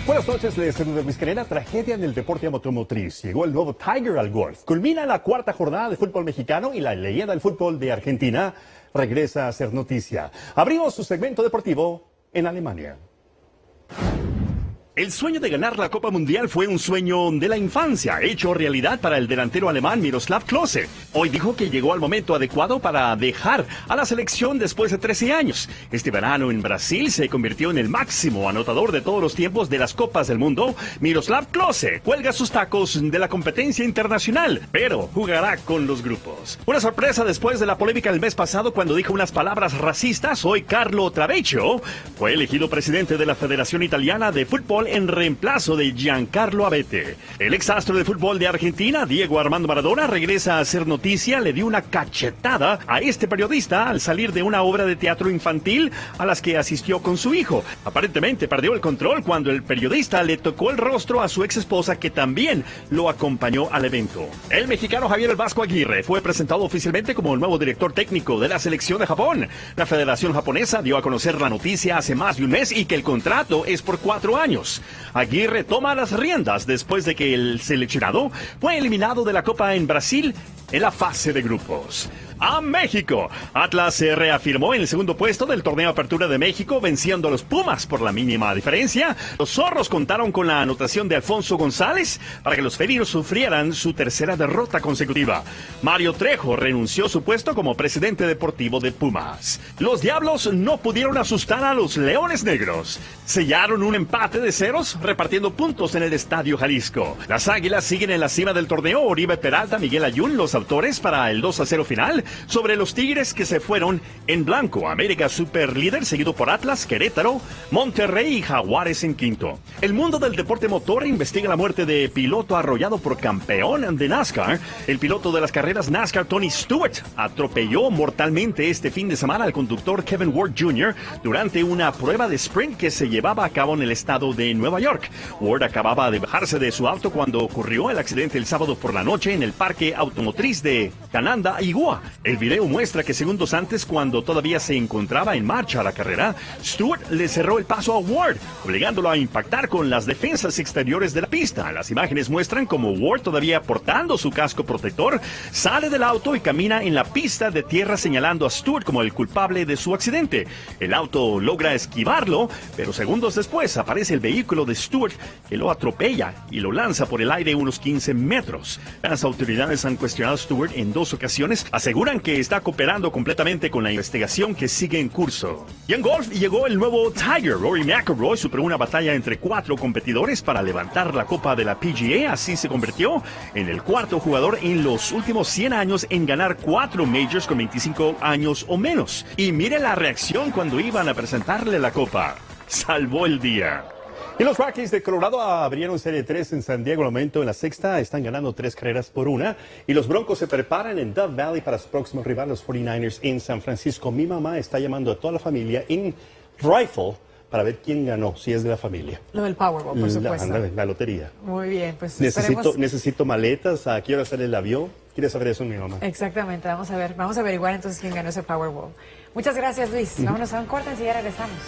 Buenas noches, les saludo Luis Canela. Tragedia en el deporte automotriz. Llegó el nuevo Tiger al golf. Culmina la cuarta jornada de fútbol mexicano y la leyenda del fútbol de Argentina regresa a ser noticia. Abrimos su segmento deportivo en Alemania. El sueño de ganar la Copa Mundial fue un sueño de la infancia, hecho realidad para el delantero alemán Miroslav Klose. Hoy dijo que llegó al momento adecuado para dejar a la selección después de 13 años. Este verano en Brasil se convirtió en el máximo anotador de todos los tiempos de las Copas del Mundo. Miroslav Klose cuelga sus tacos de la competencia internacional, pero jugará con los grupos. Una sorpresa después de la polémica el mes pasado cuando dijo unas palabras racistas. Hoy Carlo Travecchio fue elegido presidente de la Federación Italiana de Fútbol en reemplazo de Giancarlo Abete. El exastro de fútbol de Argentina, Diego Armando Maradona, regresa a hacer noticia. Le dio una cachetada a este periodista al salir de una obra de teatro infantil a las que asistió con su hijo. Aparentemente perdió el control cuando el periodista le tocó el rostro a su ex esposa, que también lo acompañó al evento. El mexicano Javier El Vasco Aguirre fue presentado oficialmente como el nuevo director técnico de la selección de Japón. La Federación Japonesa dio a conocer la noticia hace más de un mes y que el contrato es por 4 años. Aguirre toma las riendas después de que el seleccionado fue eliminado de la Copa en Brasil en la fase de grupos. A México. Atlas se reafirmó en el segundo puesto del torneo Apertura de México, venciendo a los Pumas por la mínima diferencia. Los zorros contaron con la anotación de Alfonso González para que los felinos sufrieran su tercera derrota consecutiva. Mario Trejo renunció a su puesto como presidente deportivo de Pumas. Los Diablos no pudieron asustar a los Leones Negros. Sellaron un empate de ceros repartiendo puntos en el Estadio Jalisco. Las Águilas siguen en la cima del torneo. Oribe Peralta, Miguel Ayun, los autores para el 2-0 final sobre los Tigres, que se fueron en blanco. América super líder, seguido por Atlas, Querétaro, Monterrey y Jaguares en quinto. El mundo del deporte motor investiga la muerte de piloto arrollado por campeón de NASCAR. El piloto de las carreras NASCAR, Tony Stewart, atropelló mortalmente este fin de semana al conductor Kevin Ward Jr. durante una prueba de sprint que se llevaba a cabo en el estado de Nueva York. Ward acababa de bajarse de su auto cuando ocurrió el accidente el sábado por la noche en el parque automotriz de Cananda, Igua. El video muestra que segundos antes, cuando todavía se encontraba en marcha la carrera, Stewart le cerró el paso a Ward, obligándolo a impactar con las defensas exteriores de la pista. Las imágenes muestran cómo Ward, todavía portando su casco protector, sale del auto y camina en la pista de tierra, señalando a Stewart como el culpable de su accidente. El auto logra esquivarlo, pero segundos después aparece el vehículo de Stewart, que lo atropella y lo lanza por el aire unos 15 metros. Las autoridades han cuestionado a Stewart en 2 ocasiones, aseguran que está cooperando completamente con la investigación que sigue en curso. Y en golf llegó el nuevo Tiger. Rory McIlroy superó una batalla entre 4 competidores para levantar la copa de la PGA. Así se convirtió en el 4º jugador en los últimos 100 años en ganar 4 majors con 25 años o menos. Y mire la reacción cuando iban a presentarle la copa. Salvó el día. Y los Rockies de Colorado abrieron Serie 3 en San Diego al momento. En la sexta están ganando 3 carreras por 1. Y los Broncos se preparan en Dove Valley para su próximo rival, los 49ers, en San Francisco. Mi mamá está llamando a toda la familia en Rifle para ver quién ganó, si es de la familia. Lo del Powerball, por supuesto. La lotería. Muy bien, pues necesito maletas. ¿A qué hora sale el avión? ¿Quiere saber eso, mi mamá? Exactamente. Vamos a averiguar entonces quién ganó ese Powerball. Muchas gracias, Luis. Vámonos a un corte, enseguida regresamos.